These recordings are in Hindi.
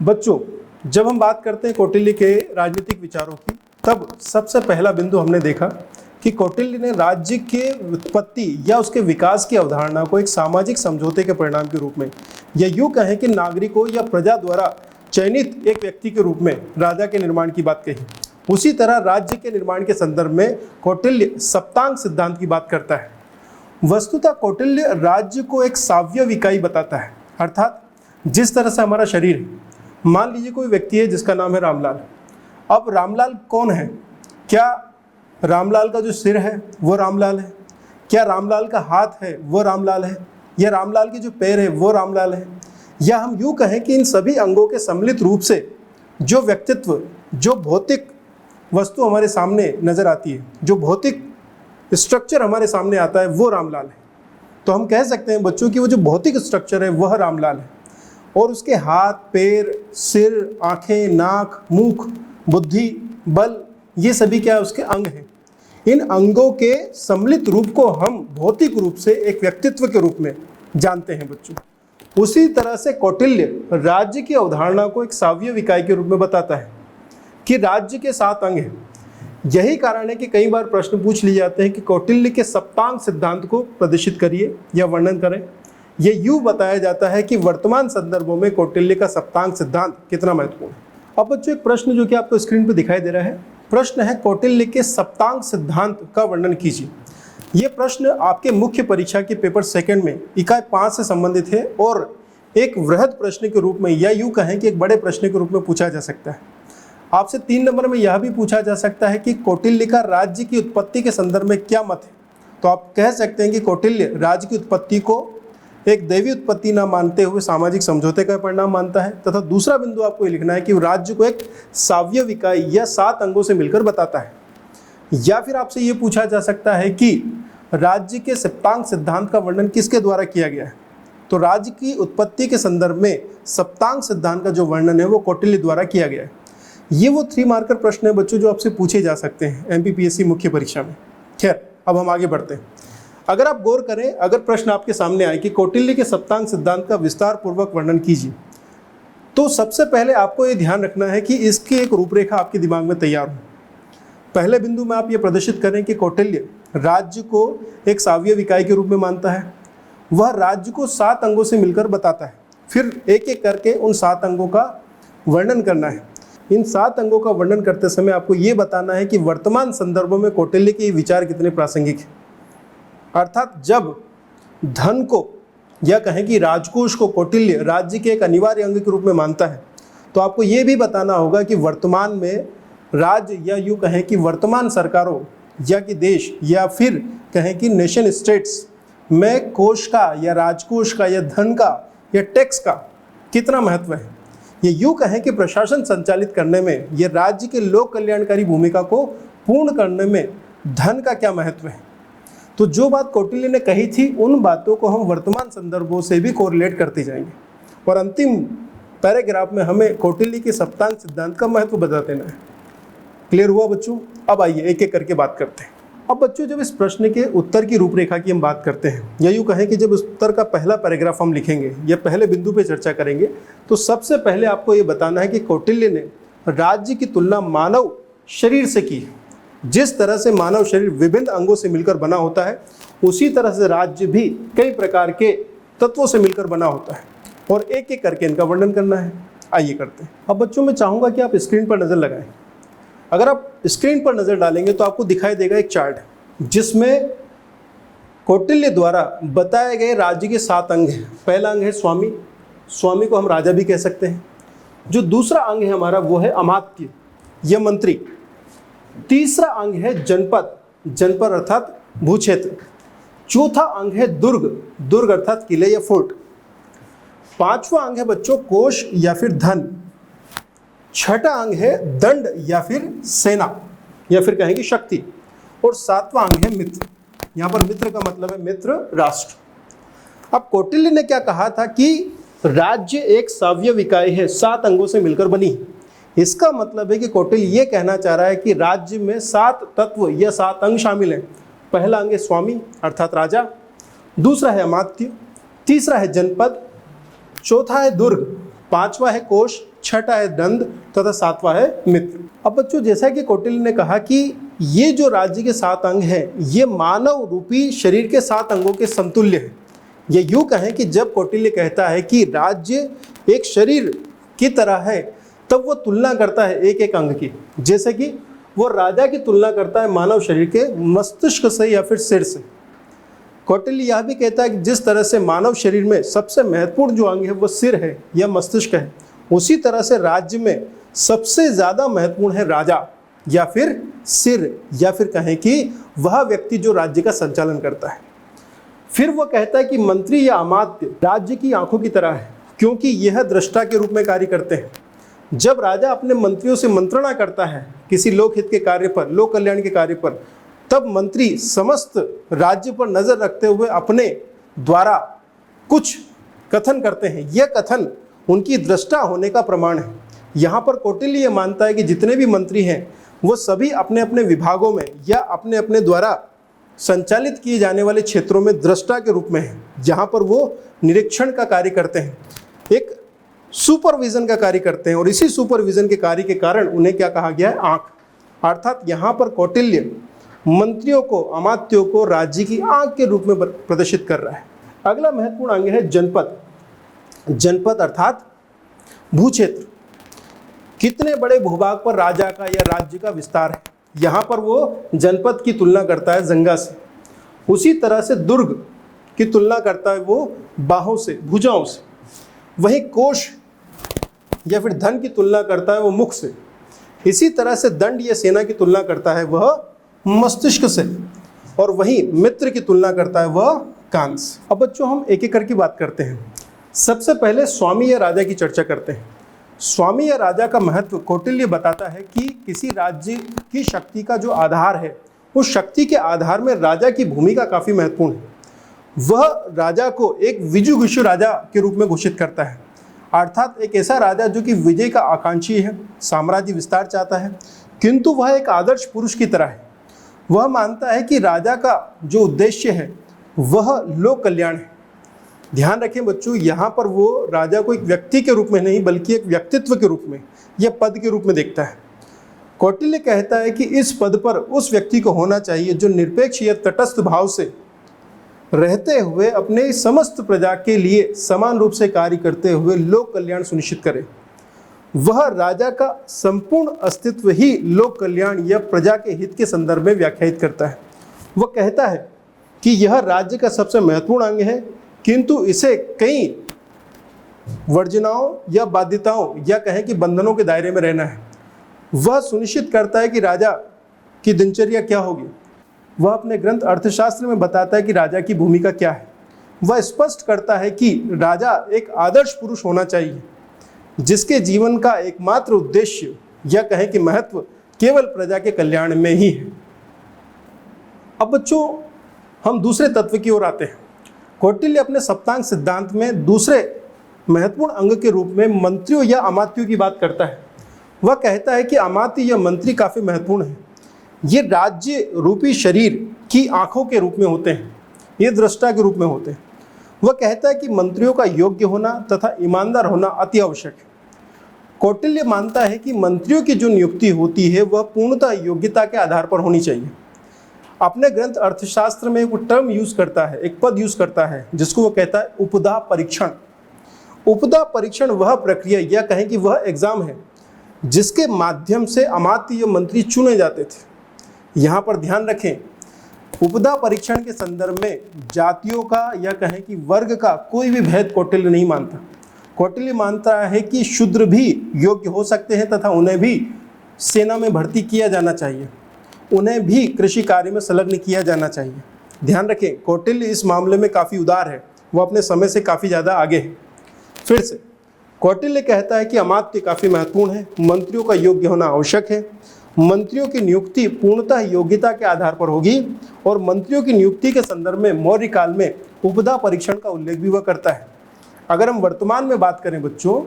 बच्चों, जब हम बात करते हैं कौटिल्य के राजनीतिक विचारों की, तब सबसे पहला बिंदु हमने देखा कि कौटिल्य ने राज्य के उत्पत्ति या उसके विकास की अवधारणा को एक सामाजिक समझौते के परिणाम के रूप में, या यूं कहें कि नागरिकों या प्रजा द्वारा चयनित एक व्यक्ति के रूप में राजा के निर्माण की बात कही। उसी तरह राज्य के निर्माण के संदर्भ में कौटिल्य सप्तांग सिद्धांत की बात करता है। वस्तुतः कौटिल्य राज्य को एक सावयव इकाई बताता है, अर्थात जिस तरह से हमारा शरीर है। मान लीजिए कोई व्यक्ति है जिसका नाम है रामलाल। अब रामलाल कौन है? क्या रामलाल का जो सिर है वो रामलाल है? क्या रामलाल का हाथ है वो रामलाल है? या रामलाल के जो पैर है वो रामलाल है? या हम यूं कहें कि इन सभी अंगों के सम्मिलित रूप से जो व्यक्तित्व, जो भौतिक वस्तु हमारे सामने नजर आती है, जो भौतिक स्ट्रक्चर हमारे सामने आता है, वो रामलाल है। तो हम कह सकते हैं बच्चों कि वो जो भौतिक स्ट्रक्चर है वह रामलाल है, और उसके हाथ, पैर, सिर, आंखें, नाक, मुख, बुद्धि, बल, ये सभी क्या है? उसके अंग हैं। इन अंगों के सम्मिलित रूप को हम भौतिक रूप से एक व्यक्तित्व के रूप में जानते हैं बच्चों। उसी तरह से कौटिल्य राज्य की अवधारणा को एक सावयव इकाई के रूप में बताता है कि राज्य के 7 अंग हैं। यही कारण है कि कई बार प्रश्न पूछ लिए जाते हैं कि कौटिल्य के सप्तांग सिद्धांत को प्रदर्शित करिए या वर्णन करें। ये यूं बताया जाता है कि वर्तमान संदर्भों में कौटिल्य का सप्तांग सिद्धांत कितना महत्वपूर्ण है। अब बच्चों, एक प्रश्न जो कि आपको स्क्रीन पर दिखाई दे रहा है, प्रश्न है कौटिल्य के सप्तांग सिद्धांत का वर्णन कीजिए। ये प्रश्न आपके मुख्य परीक्षा के पेपर 2 में इकाई 5 से संबंधित है और एक वृहद प्रश्न के रूप में, या यूं कहें कि एक बड़े प्रश्न के रूप में पूछा जा सकता है। आपसे 3 नंबर में यह भी पूछा जा सकता है कि कौटिल्य का राज्य की उत्पत्ति के संदर्भ में क्या मत है। तो आप कह सकते हैं कि कौटिल्य राज्य की उत्पत्ति को एक दैवी उत्पत्ति न मानते हुए सामाजिक समझौते का परिणाम मानता है, तथा दूसरा बिंदु आपको ये लिखना है कि राज्य को एक सावयव इकाई या 7 अंगों से मिलकर बताता है। या फिर आपसे ये पूछा जा सकता है कि राज्य के सप्तांग सिद्धांत का वर्णन किसके द्वारा किया गया है। तो राज्य की उत्पत्ति के संदर्भ में सप्तांग सिद्धांत का जो वर्णन है वो कौटिल्य द्वारा किया गया है। ये वो 3 मार्कर प्रश्न है बच्चों जो आपसे पूछे जा सकते हैं एमपीपीएससी मुख्य परीक्षा में। खैर, अब हम आगे बढ़ते हैं। अगर आप गौर करें, अगर प्रश्न आपके सामने आए कि कौटिल्य के सप्तांग सिद्धांत का विस्तार पूर्वक वर्णन कीजिए, तो सबसे पहले आपको ये ध्यान रखना है कि इसकी एक रूपरेखा आपके दिमाग में तैयार हो। पहले बिंदु में आप ये प्रदर्शित करें कि कौटिल्य राज्य को एक सावयव इकाई के रूप में मानता है। वह राज्य को 7 अंगों से मिलकर बताता है। फिर एक एक करके उन 7 अंगों का वर्णन करना है। इन 7 अंगों का वर्णन करते समय आपको ये बताना है कि वर्तमान संदर्भों में कौटिल्य के विचार कितने प्रासंगिक हैं। अर्थात जब धन को, या कहें कि राजकोष को, कौटिल्य राज्य के एक अनिवार्य अंग के रूप में मानता है, तो आपको ये भी बताना होगा कि वर्तमान में राज्य, या यूँ कहें कि वर्तमान सरकारों, या कि देश, या फिर कहें कि नेशन स्टेट्स में कोष का, या राजकोष का, या धन का, या टैक्स का कितना महत्व है। ये यूं कहें कि प्रशासन संचालित करने में, ये राज्य के लोक कल्याणकारी भूमिका को पूर्ण करने में धन का क्या महत्व है। तो जो बात कौटिल्य ने कही थी, उन बातों को हम वर्तमान संदर्भों से भी कोरिलेट करते जाएंगे, और अंतिम पैराग्राफ में हमें कौटिल्य के सप्तांग सिद्धांत का महत्व बता देना है। क्लियर हुआ बच्चों? अब आइए एक एक करके बात करते हैं। अब बच्चों, जब इस प्रश्न के उत्तर की रूपरेखा की हम बात करते हैं, या यूँ कहें कि जब उस उत्तर का पहला पैराग्राफ हम लिखेंगे या पहले बिंदु पे चर्चा करेंगे, तो सबसे पहले आपको ये बताना है कि कौटिल्य ने राज्य की तुलना मानव शरीर से की है। जिस तरह से मानव शरीर विभिन्न अंगों से मिलकर बना होता है, उसी तरह से राज्य भी कई प्रकार के तत्वों से मिलकर बना होता है, और एक एक करके इनका वर्णन करना है। आइए करते हैं। अब बच्चों, मैं चाहूँगा कि आप स्क्रीन पर नज़र लगाएं। अगर आप स्क्रीन पर नज़र डालेंगे तो आपको दिखाई देगा एक चार्ट जिसमें कौटिल्य द्वारा बताए गए राज्य के 7 अंग हैं। पहला अंग है स्वामी। स्वामी को हम राजा भी कह सकते हैं। जो दूसरा अंग है हमारा वो है अमात्य या मंत्री। तीसरा अंग है जनपद, जनपद अर्थात भूक्षेत्र। चौथा अंग है दुर्ग, दुर्ग अर्थात किले या फोर्ट। 5वां अंग है बच्चों कोष या फिर धन। 6ठा अंग है दंड या फिर सेना, या फिर कहेंगे शक्ति। और 7वां अंग है मित्र। यहाँ पर मित्र का मतलब है मित्र राष्ट्र। अब कौटिल्य ने क्या कहा था कि राज्य एक सावयव इकाई है, 7 अंगों से मिलकर बनी। इसका मतलब है कि कौटिल्य ये कहना चाह रहा है कि राज्य में 7 तत्व या 7 अंग शामिल हैं। पहला अंग है स्वामी अर्थात राजा, दूसरा है अमात्य, तीसरा है जनपद, चौथा है दुर्ग, पांचवा है कोश, छठा है दंड तथा सातवां है मित्र। अब बच्चों जैसा कि कौटिल्य ने कहा कि ये जो राज्य के 7 अंग हैं ये मानव रूपी शरीर के 7 अंगों के समतुल्य है। ये यूं कहें कि जब कौटिल्य कहता है कि राज्य एक शरीर की तरह है तब वो तुलना करता है एक एक अंग की, जैसे कि वो राजा की तुलना करता है मानव शरीर के मस्तिष्क से या फिर सिर से। कौटिल्य यह भी कहता है कि जिस तरह से मानव शरीर में सबसे महत्वपूर्ण जो अंग है वो सिर है या मस्तिष्क है, उसी तरह से राज्य में सबसे ज्यादा महत्वपूर्ण है राजा या फिर सिर, या फिर कहें कि वह व्यक्ति जो राज्य का संचालन करता है। फिर वो कहता है कि मंत्री या अमात्य राज्य की आंखों की तरह है, क्योंकि यह दृष्टा के रूप में कार्य करते हैं। जब राजा अपने मंत्रियों से मंत्रणा करता है किसी लोकहित के कार्य पर, लोक कल्याण के कार्य पर, तब मंत्री समस्त राज्य पर नजर रखते हुए अपने द्वारा कुछ कथन करते हैं। यह कथन उनकी दृष्टा होने का प्रमाण है। यहाँ पर कौटिल्य ये मानता है कि जितने भी मंत्री हैं वो सभी अपने अपने विभागों में या अपने अपने द्वारा संचालित किए जाने वाले क्षेत्रों में दृष्टा के रूप में हैं, जहाँ पर वो निरीक्षण का कार्य करते हैं, एक सुपरविजन का कार्य करते हैं। और इसी सुपरविजन के कार्य के कारण उन्हें क्या कहा गया है, आंख। अर्थात यहाँ पर कौटिल्य मंत्रियों को, अमात्यों को राज्य की आंख के रूप में प्रदर्शित कर रहा है। अगला महत्वपूर्ण अंग है जनपद। जनपद अर्थात भूक्षेत्र, कितने बड़े भूभाग पर राजा का या राज्य का विस्तार है। यहाँ पर वो जनपद की तुलना करता है जंगा से, उसी तरह से दुर्ग की तुलना करता है वो बाहों से, भुजाओं से। वहीं कोश या फिर धन की तुलना करता है वो मुख से। इसी तरह से दंड या सेना की तुलना करता है वह मस्तिष्क से, और वहीं मित्र की तुलना करता है वह कान से। अब बच्चों हम एक एक करके बात करते हैं। सबसे पहले स्वामी या राजा की चर्चा करते हैं। स्वामी या राजा का महत्व कौटिल्य बताता है कि किसी राज्य की शक्ति का जो आधार है, उस शक्ति के आधार में राजा की भूमिका काफी महत्वपूर्ण है। वह राजा को एक विजुगुषु राजा के रूप में घोषित करता है, अर्थात एक ऐसा राजा जो कि विजय का आकांक्षी है, साम्राज्य विस्तार चाहता है, किंतु वह एक आदर्श पुरुष की तरह है। वह मानता है कि राजा का जो उद्देश्य है वह लोक कल्याण है। ध्यान रखें बच्चों, यहाँ पर वो राजा को एक व्यक्ति के रूप में नहीं बल्कि एक व्यक्तित्व के रूप में या पद के रूप में देखता है। कौटिल्य कहता है कि इस पद पर उस व्यक्ति को होना चाहिए जो निरपेक्ष या तटस्थ भाव से रहते हुए अपने समस्त प्रजा के लिए समान रूप से कार्य करते हुए लोक कल्याण सुनिश्चित करे। वह राजा का संपूर्ण अस्तित्व ही लोक कल्याण या प्रजा के हित के संदर्भ में व्याख्यायित करता है। वह कहता है कि यह राज्य का सबसे महत्वपूर्ण अंग है, किंतु इसे कई वर्जनाओं या बाध्यताओं या कहें कि बंधनों के दायरे में रहना है। वह सुनिश्चित करता है कि राजा की दिनचर्या क्या होगी। वह अपने ग्रंथ अर्थशास्त्र में बताता है कि राजा की भूमिका क्या है। वह स्पष्ट करता है कि राजा एक आदर्श पुरुष होना चाहिए जिसके जीवन का एकमात्र उद्देश्य या कहें कि महत्व केवल प्रजा के कल्याण में ही है। अब बच्चों हम दूसरे तत्व की ओर आते हैं। कौटिल्य अपने सप्तांग सिद्धांत में दूसरे महत्वपूर्ण अंग के रूप में मंत्रियों या अमात्यों की बात करता है। वह कहता है कि अमात्य या मंत्री काफी महत्वपूर्ण है। ये राज्य रूपी शरीर की आंखों के रूप में होते हैं, ये दृष्टा के रूप में होते हैं। वह कहता है कि मंत्रियों का योग्य होना तथा ईमानदार होना अति आवश्यक है। कौटिल्य मानता है कि मंत्रियों की जो नियुक्ति होती है वह पूर्णतः योग्यता के आधार पर होनी चाहिए। अपने ग्रंथ अर्थशास्त्र में एक टर्म यूज करता है, एक पद यूज करता है जिसको वो कहता है उपदा परीक्षण। उपदा परीक्षण वह प्रक्रिया या कहें कि वह एग्जाम है जिसके माध्यम से अमात्य या मंत्री चुने जाते थे। यहाँ पर ध्यान रखें, उपदा परीक्षण के संदर्भ में जातियों का या कहें कि वर्ग का कोई भी भेद कौटिल्य नहीं मानता। कौटिल्य मानता है कि शूद्र भी योग्य हो सकते हैं तथा उन्हें भी सेना में भर्ती किया जाना चाहिए, उन्हें भी कृषि कार्य में संलग्न किया जाना चाहिए। ध्यान रखें, कौटिल्य इस मामले में काफ़ी उदार है, वो अपने समय से काफ़ी ज़्यादा आगे है। फिर से कौटिल्य कहता है कि अमात्य काफ़ी महत्वपूर्ण है, मंत्रियों का योग्य होना आवश्यक है, मंत्रियों की नियुक्ति पूर्णतः योग्यता के आधार पर होगी, और मंत्रियों की नियुक्ति के संदर्भ में मौर्य काल में उपदा परीक्षण का उल्लेख भी वह करता है। अगर हम वर्तमान में बात करें बच्चों,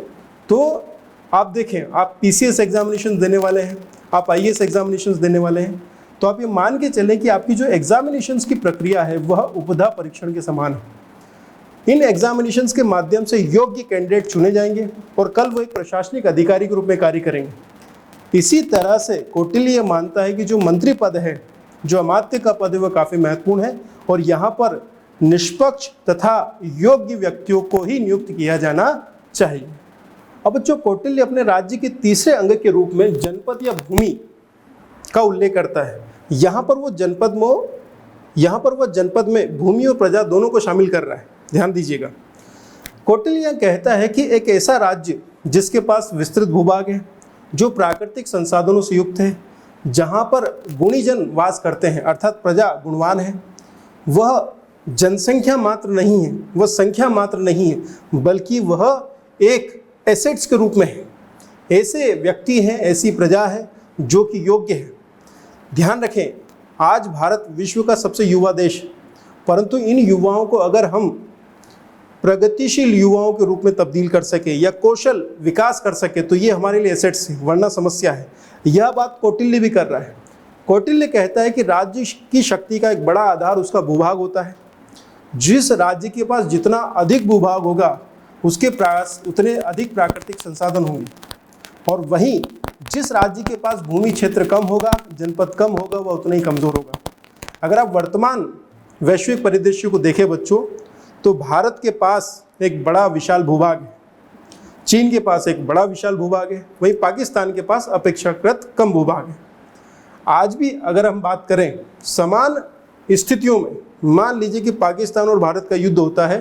तो आप देखें, आप पीसीएस एग्जामिनेशन देने वाले हैं, आप आईएएस एग्जामिनेशन देने वाले हैं, तो आप ये मान के चलें कि आपकी जो एग्जामिनेशंस की प्रक्रिया है वह उपदा परीक्षण के समान है। इन एग्जामिनेशंस के माध्यम से योग्य कैंडिडेट चुने जाएंगे और कल वो एक प्रशासनिक अधिकारी के रूप में कार्य करेंगे। इसी तरह से कौटिल्य यह मानता है कि जो मंत्री पद है, जो अमात्य का पद है, वह काफ़ी महत्वपूर्ण है और यहाँ पर निष्पक्ष तथा योग्य व्यक्तियों को ही नियुक्त किया जाना चाहिए। अब जो कौटिल्य अपने राज्य के तीसरे अंग के रूप में जनपद या भूमि का उल्लेख करता है, यहाँ पर वो जनपद में भूमि और प्रजा दोनों को शामिल कर रहा है। ध्यान दीजिएगा, कौटिल्य कहता है कि एक ऐसा राज्य जिसके पास विस्तृत भूभाग है, जो प्राकृतिक संसाधनों से युक्त है, जहाँ पर गुणीजन वास करते हैं अर्थात प्रजा गुणवान है, वह जनसंख्या मात्र नहीं है, वह संख्या मात्र नहीं है, बल्कि वह एक एसेट्स के रूप में है। ऐसे व्यक्ति हैं, ऐसी प्रजा है जो कि योग्य है। ध्यान रखें, आज भारत विश्व का सबसे युवा देश है, परंतु इन युवाओं को अगर हम प्रगतिशील युवाओं के रूप में तब्दील कर सके या कौशल विकास कर सके तो ये हमारे लिए एसेट्स है, वरना समस्या है। यह बात कौटिल्य भी कर रहा है। कौटिल्य कहता है कि राज्य की शक्ति का एक बड़ा आधार उसका भूभाग होता है। जिस राज्य के पास जितना अधिक भूभाग होगा, उसके पास उतने अधिक प्राकृतिक संसाधन होंगे, और वहीं जिस राज्य के पास भूमि क्षेत्र कम होगा, जनपद कम होगा, वह उतना ही कमज़ोर होगा। अगर आप वर्तमान वैश्विक परिदृश्य को देखें बच्चों, तो भारत के पास एक बड़ा विशाल भूभाग है, चीन के पास एक बड़ा विशाल भूभाग है, वहीं पाकिस्तान के पास अपेक्षाकृत कम भूभाग है। आज भी अगर हम बात करें समान स्थितियों में, मान लीजिए कि पाकिस्तान और भारत का युद्ध होता है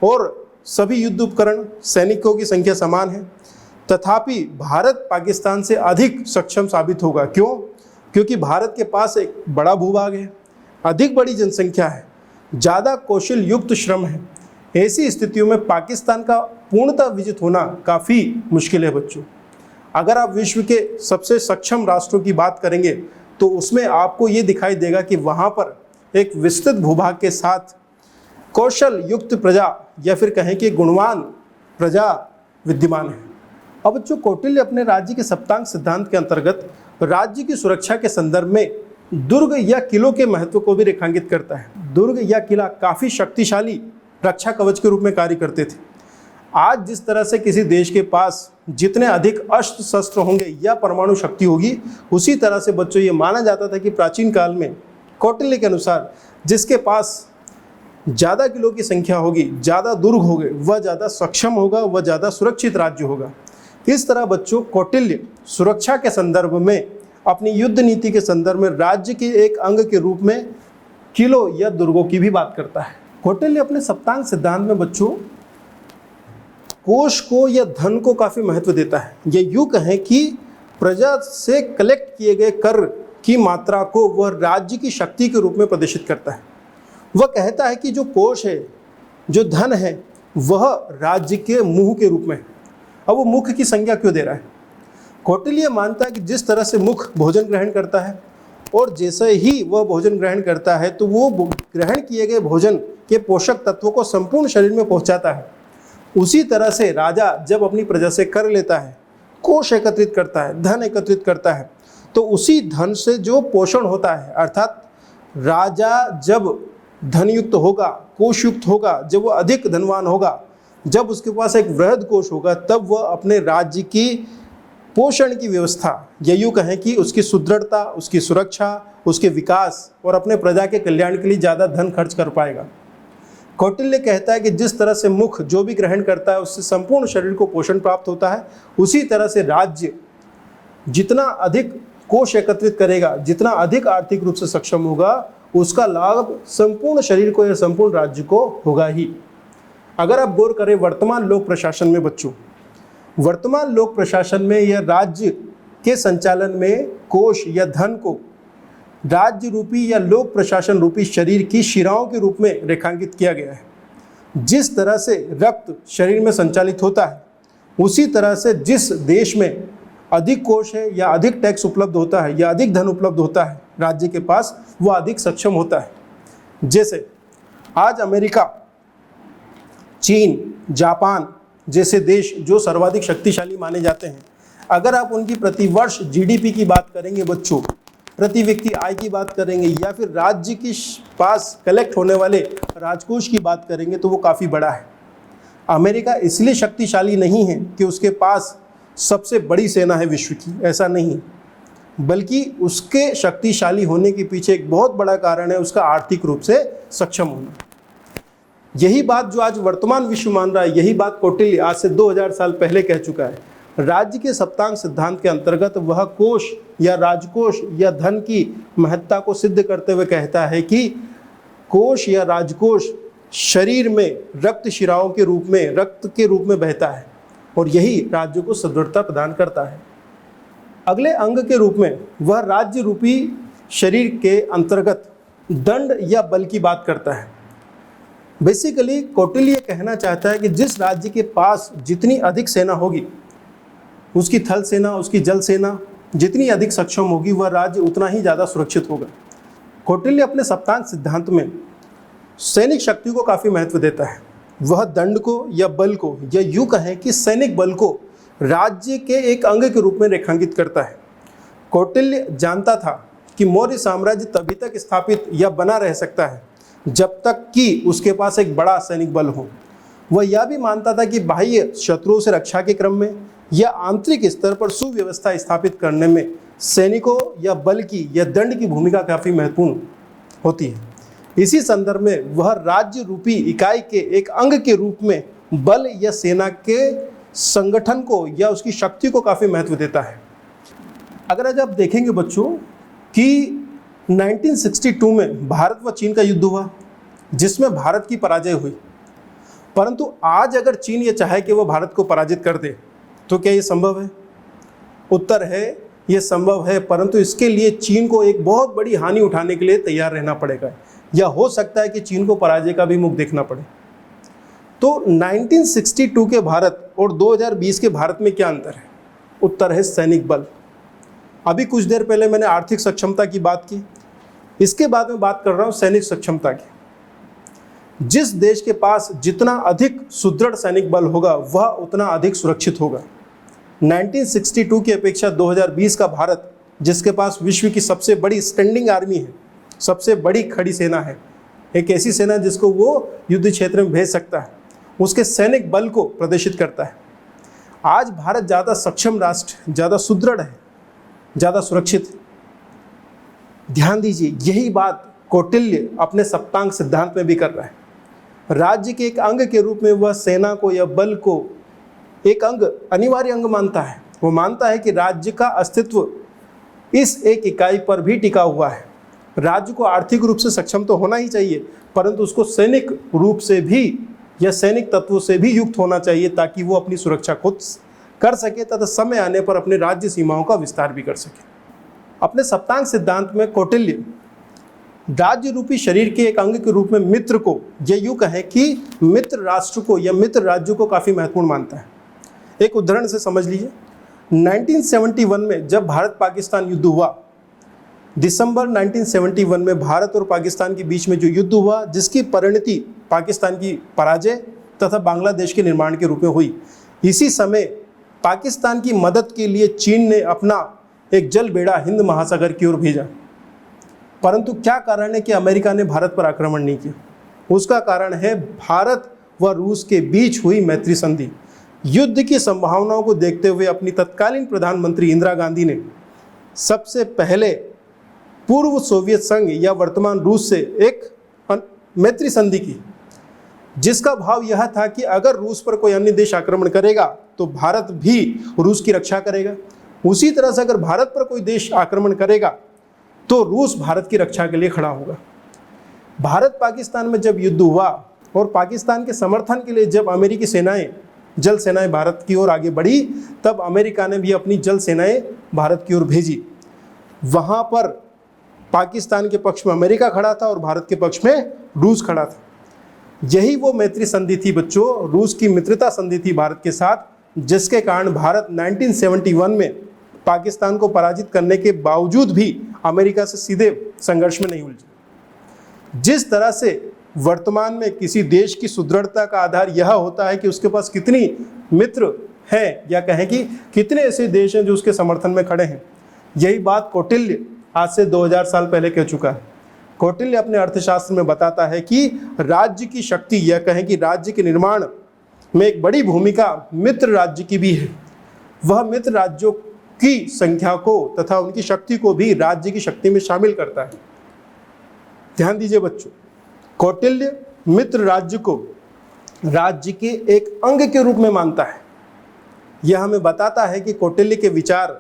और सभी युद्ध उपकरण, सैनिकों की संख्या समान है, तथापि भारत पाकिस्तान से अधिक सक्षम साबित होगा। क्यों? क्योंकि भारत के पास एक बड़ा भूभाग है, अधिक बड़ी जनसंख्या है, ज़्यादा कौशल युक्त श्रम है। ऐसी स्थितियों में पाकिस्तान का पूर्णतः विजित होना काफ़ी मुश्किल है बच्चों। अगर आप विश्व के सबसे सक्षम राष्ट्रों की बात करेंगे तो उसमें आपको ये दिखाई देगा कि वहाँ पर एक विस्तृत भूभाग के साथ कौशल युक्त प्रजा या फिर कहें कि गुणवान प्रजा विद्यमान है। अब जो कौटिल्य अपने राज्य के सप्तांग सिद्धांत के अंतर्गत राज्य की सुरक्षा के संदर्भ में दुर्ग या किलों के महत्व को भी रेखांकित करता है। दुर्ग या किला काफ़ी शक्तिशाली रक्षा कवच के रूप में कार्य करते थे। आज जिस तरह से किसी देश के पास जितने अधिक अस्त्र शस्त्र होंगे या परमाणु शक्ति होगी, उसी तरह से बच्चों ये माना जाता था कि प्राचीन काल में कौटिल्य के अनुसार जिसके पास ज़्यादा किलो की संख्या होगी, ज़्यादा दुर्ग होंगे, वह ज़्यादा सक्षम होगा, वह ज़्यादा सुरक्षित राज्य होगा। इस तरह बच्चों कौटिल्य सुरक्षा के संदर्भ में, अपनी युद्ध नीति के संदर्भ में राज्य के एक अंग के रूप में किलो या दुर्गों की भी बात करता है। कौटिल्य अपने सप्तांग सिद्धांत में बच्चों कोष को या धन को काफ़ी महत्व देता है। ये यूँ कहें कि प्रजा से कलेक्ट किए गए कर की मात्रा को वह राज्य की शक्ति के रूप में प्रदर्शित करता है। वह कहता है कि जो कोष है, जो धन है, वह राज्य के मुख के रूप में है। अब वो मुख की संज्ञा क्यों दे रहा है? कौटिल्य मानता है कि जिस तरह से मुख भोजन ग्रहण करता है और जैसे ही वह भोजन ग्रहण करता है तो वो ग्रहण किए गए भोजन के पोषक तत्वों को संपूर्ण शरीर में पहुंचाता है, उसी तरह से राजा जब अपनी प्रजा से कर लेता है, कोष एकत्रित करता है, धन एकत्रित करता है, तो उसी धन से जो पोषण होता है, अर्थात राजा जब धनयुक्त होगा, कोषयुक्त होगा, जब वह अधिक धनवान होगा, जब उसके पास एक वृहद कोष होगा, तब वह अपने राज्य की पोषण की व्यवस्था, या यूँ कहें कि उसकी सुदृढ़ता, उसकी सुरक्षा, उसके विकास और अपने प्रजा के कल्याण के लिए ज़्यादा धन खर्च कर पाएगा। कौटिल्य कहता है कि जिस तरह से मुख जो भी ग्रहण करता है उससे संपूर्ण शरीर को पोषण प्राप्त होता है, उसी तरह से राज्य जितना अधिक कोष एकत्रित करेगा, जितना अधिक आर्थिक रूप से सक्षम होगा, उसका लाभ संपूर्ण शरीर को या संपूर्ण राज्य को होगा ही। अगर आप गौर करें वर्तमान लोक प्रशासन में बच्चों, वर्तमान लोक प्रशासन में या राज्य के संचालन में कोष या धन को राज्य रूपी या लोक प्रशासन रूपी शरीर की शिराओं के रूप में रेखांकित किया गया है। जिस तरह से रक्त शरीर में संचालित होता है, उसी तरह से जिस देश में अधिक कोष है या अधिक टैक्स उपलब्ध होता है या अधिक धन उपलब्ध होता है राज्य के पास, वह अधिक सक्षम होता है। जैसे आज अमेरिका, चीन, जापान जैसे देश जो सर्वाधिक शक्तिशाली माने जाते हैं, अगर आप उनकी प्रतिवर्ष जीडीपी की बात करेंगे बच्चों, प्रति व्यक्ति आय की बात करेंगे या फिर राज्य के पास कलेक्ट होने वाले राजकोष की बात करेंगे तो वो काफ़ी बड़ा है। अमेरिका इसलिए शक्तिशाली नहीं है कि उसके पास सबसे बड़ी सेना है विश्व की, ऐसा नहीं, बल्कि उसके शक्तिशाली होने के पीछे एक बहुत बड़ा कारण है उसका आर्थिक रूप से सक्षम होना। यही बात जो आज वर्तमान विश्व मान रहा है, यही बात कौटिल्य आज से 2000 साल पहले कह चुका है। राज्य के सप्तांग सिद्धांत के अंतर्गत वह कोष या राजकोष या धन की महत्ता को सिद्ध करते हुए कहता है कि कोष या राजकोष शरीर में रक्त शिराओं के रूप में, रक्त के रूप में बहता है और यही राज्य को सुदृढ़ता प्रदान करता है। अगले अंग के रूप में वह राज्य रूपी शरीर के अंतर्गत दंड या बल की बात करता है। बेसिकली कौटिल्य कहना चाहता है कि जिस राज्य के पास जितनी अधिक सेना होगी, उसकी थल सेना, उसकी जल सेना जितनी अधिक सक्षम होगी, वह राज्य उतना ही ज़्यादा सुरक्षित होगा। कौटिल्य अपने सप्तांग सिद्धांत में सैनिक शक्ति को काफ़ी महत्व देता है। वह दंड को या बल को, या यूँ कहें कि सैनिक बल को राज्य के एक अंग के रूप में रेखांकित करता है। कौटिल्य जानता था कि मौर्य साम्राज्य तभी तक स्थापित या बना रह सकता है जब तक कि उसके पास एक बड़ा सैनिक बल हो। वह यह भी मानता था कि बाह्य शत्रुओं से रक्षा के क्रम में या आंतरिक स्तर पर सुव्यवस्था स्थापित करने में सैनिकों या बल की या दंड की भूमिका काफ़ी महत्वपूर्ण होती है। इसी संदर्भ में वह राज्य रूपी इकाई के एक अंग के रूप में बल या सेना के संगठन को या उसकी शक्ति को काफ़ी महत्व देता है। अगर आज आप देखेंगे बच्चों कि 1962 में भारत व चीन का युद्ध हुआ जिसमें भारत की पराजय हुई, परंतु आज अगर चीन ये चाहे कि वो भारत को पराजित कर दे तो क्या ये संभव है? उत्तर है ये संभव है, परंतु इसके लिए चीन को एक बहुत बड़ी हानि उठाने के लिए तैयार रहना पड़ेगा, या हो सकता है कि चीन को पराजय का भी मुख देखना पड़े। तो 1962 के भारत और 2020 के भारत में क्या अंतर है? उत्तर है सैनिक बल। अभी कुछ देर पहले मैंने आर्थिक सक्षमता की बात की, इसके बाद में बात कर रहा हूं सैनिक सक्षमता की। जिस देश के पास जितना अधिक सुदृढ़ सैनिक बल होगा वह उतना अधिक सुरक्षित होगा। 1962 की अपेक्षा 2020 का भारत, जिसके पास विश्व की सबसे बड़ी स्टैंडिंग आर्मी है, सबसे बड़ी खड़ी सेना है, एक ऐसी सेना जिसको वो युद्ध क्षेत्र में भेज सकता है, उसके सैनिक बल को प्रदर्शित करता है। आज भारत ज़्यादा सक्षम राष्ट्र, ज़्यादा सुदृढ़ है, ज़्यादा सुरक्षित। ध्यान दीजिए, यही बात कौटिल्य अपने सप्तांग सिद्धांत में भी कर रहा है। राज्य के एक अंग के रूप में वह सेना को या बल को एक अंग, अनिवार्य अंग मानता है। वो मानता है कि राज्य का अस्तित्व इस एक इकाई पर भी टिका हुआ है। राज्य को आर्थिक रूप से सक्षम तो होना ही चाहिए, परंतु उसको सैनिक रूप से भी या सैनिक तत्वों से भी युक्त होना चाहिए ताकि वो अपनी सुरक्षा खुद कर सके तथा समय आने पर अपने राज्य सीमाओं का विस्तार भी कर सके। अपने सप्तांग सिद्धांत में कौटिल्य राज्य रूपी शरीर के एक अंग के रूप में मित्र को, या यूँ कहें कि मित्र राष्ट्र को या मित्र राज्य को काफ़ी महत्वपूर्ण मानता है। एक उदाहरण से समझ लीजिए, 1971 में जब भारत पाकिस्तान युद्ध हुआ, दिसंबर 1971 में भारत और पाकिस्तान के बीच में जो युद्ध हुआ, जिसकी परिणति पाकिस्तान की पराजय तथा बांग्लादेश के निर्माण के रूप में हुई, इसी समय पाकिस्तान की मदद के लिए चीन ने अपना एक जल बेड़ा हिंद महासागर की ओर भेजा। परंतु क्या कारण है कि अमेरिका ने भारत पर आक्रमण नहीं किया? उसका कारण है भारत व रूस के बीच हुई मैत्री संधि। युद्ध की संभावनाओं को देखते हुए अपनी तत्कालीन प्रधानमंत्री इंदिरा गांधी ने सबसे पहले पूर्व सोवियत संघ या वर्तमान रूस से एक मैत्री संधि की, जिसका भाव यह था कि अगर रूस पर कोई अन्य देश आक्रमण करेगा तो भारत भी रूस की रक्षा करेगा। उसी तरह से अगर भारत पर कोई देश आक्रमण करेगा तो रूस भारत की रक्षा के लिए खड़ा होगा। भारत पाकिस्तान में जब युद्ध हुआ और पाकिस्तान के समर्थन के लिए जब अमेरिकी सेनाएं, जल सेनाएं भारत की ओर आगे बढ़ी, तब अमेरिका ने भी अपनी जल सेनाएं भारत की ओर भेजी। वहाँ पर पाकिस्तान के पक्ष में अमेरिका खड़ा था और भारत के पक्ष में रूस खड़ा था। यही वो मैत्री संधि थी बच्चों, रूस की मित्रता संधि थी भारत के साथ, जिसके कारण भारत 1971 में पाकिस्तान को पराजित करने के बावजूद भी अमेरिका से सीधे संघर्ष में नहीं उलझा। जिस तरह से वर्तमान में किसी देश की सुदृढ़ता का आधार यह होता है कि उसके पास कितनी मित्र हैं, या कहें कि कितने ऐसे देश हैं जो उसके समर्थन में खड़े हैं, यही बात कौटिल्य आज से 2000 साल पहले कह चुका है। कौटिल्य अपने अर्थशास्त्र में बताता है कि राज्य की शक्ति या कहें कि राज्य के निर्माण में एक बड़ी भूमिका मित्र राज्य की भी है। वह मित्र राज्यों की संख्या को तथा उनकी शक्ति को भी राज्य की शक्ति में शामिल करता है। ध्यान दीजिए बच्चों, कौटिल्य मित्र राज्य को राज्य के एक अंग के रूप में मानता है। यह हमें बताता है कि कौटिल्य के विचार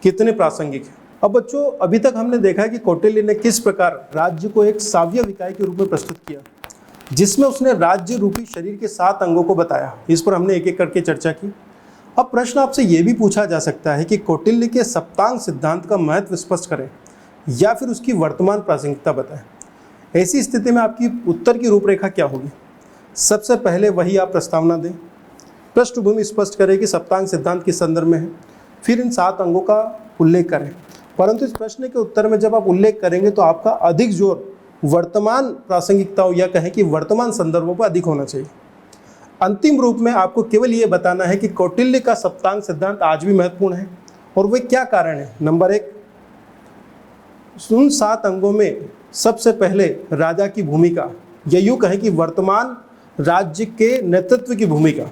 कितने प्रासंगिक हैं। अब बच्चों, अभी तक हमने देखा है कि कौटिल्य ने किस प्रकार राज्य को एक साव्य विकाय के रूप में प्रस्तुत किया, जिसमें उसने राज्य रूपी शरीर के 7 अंगों को बताया। इस पर हमने एक एक करके चर्चा की। अब प्रश्न आपसे यह भी पूछा जा सकता है कि कौटिल्य के सप्तांग सिद्धांत का महत्व स्पष्ट करें या फिर उसकी वर्तमान प्रासंगिकता बताएं। ऐसी स्थिति में आपकी उत्तर की रूपरेखा क्या होगी? सबसे पहले वही आप प्रस्तावना दें, पृष्ठभूमि स्पष्ट करें कि सप्तांग सिद्धांत किस संदर्भ में है, फिर इन 7 अंगों का उल्लेख करें। परंतु इस प्रश्न के उत्तर में जब आप उल्लेख करेंगे तो आपका अधिक जोर वर्तमान प्रासंगिकताओं या कहें कि वर्तमान संदर्भों पर अधिक होना चाहिए। अंतिम रूप में आपको केवल ये बताना है कि कौटिल्य का सप्तांग सिद्धांत आज भी महत्वपूर्ण है और वे क्या कारण है। नंबर 1, उन 7 अंगों में सबसे पहले राजा की भूमिका या यूँ कहें कि वर्तमान राज्य के नेतृत्व की भूमिका।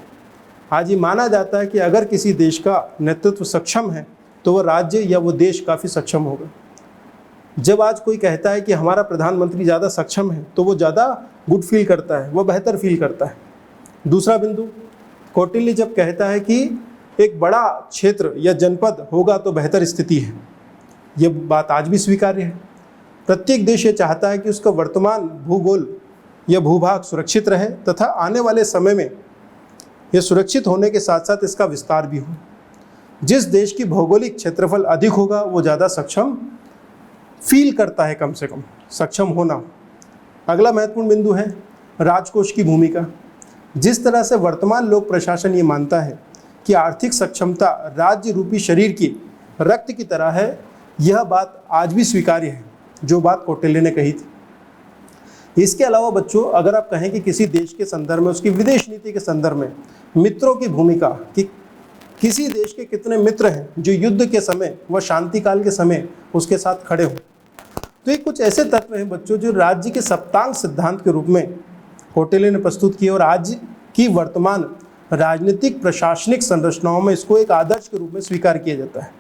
आज ये माना जाता है कि अगर किसी देश का नेतृत्व सक्षम है तो वह राज्य या वो देश काफ़ी सक्षम होगा। जब आज कोई कहता है कि हमारा प्रधानमंत्री ज़्यादा सक्षम है तो वो ज़्यादा गुड फील करता है, वह बेहतर फील करता है। दूसरा बिंदु, कौटिल्य जब कहता है कि एक बड़ा क्षेत्र या जनपद होगा तो बेहतर स्थिति है, ये बात आज भी स्वीकार्य है। प्रत्येक देश ये चाहता है कि उसका वर्तमान भूगोल या भूभाग सुरक्षित रहे तथा आने वाले समय में यह सुरक्षित होने के साथ साथ इसका विस्तार भी हो। जिस देश की भौगोलिक क्षेत्रफल अधिक होगा वो ज़्यादा सक्षम फील करता है, कम से कम सक्षम होना। अगला महत्वपूर्ण बिंदु है राजकोष की भूमिका। जिस तरह से वर्तमान लोक प्रशासन ये मानता है कि आर्थिक सक्षमता राज्य रूपी शरीर की रक्त की तरह है, यह बात आज भी स्वीकार्य है जो बात कौटिल्य ने कही थी। इसके अलावा बच्चों, अगर आप कहें कि किसी देश के संदर्भ में, उसकी विदेश नीति के संदर्भ में मित्रों की भूमिका, कि किसी देश के कितने मित्र हैं जो युद्ध के समय व शांति काल के समय उसके साथ खड़े हों, तो ये कुछ ऐसे तत्व हैं बच्चों जो राज्य के सप्तांग सिद्धांत के रूप में कौटिल्य ने प्रस्तुत किए और आज की वर्तमान राजनीतिक प्रशासनिक संरचनाओं में इसको एक आदर्श के रूप में स्वीकार किया जाता है।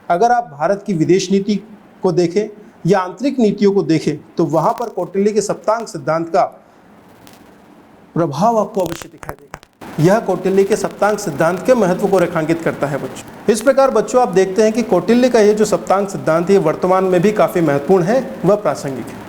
अगर आप भारत की विदेश नीति को देखें या आंतरिक नीतियों को देखें तो वहाँ पर कौटिल्य के सप्तांग सिद्धांत का प्रभाव आपको अवश्य दिखाई देगा। यह कौटिल्य के सप्तांग सिद्धांत के महत्व को रेखांकित करता है बच्चों। इस प्रकार बच्चों आप देखते हैं कि कौटिल्य का ये जो सप्तांग सिद्धांत है वर्तमान में भी काफ़ी महत्वपूर्ण है व प्रासंगिक है।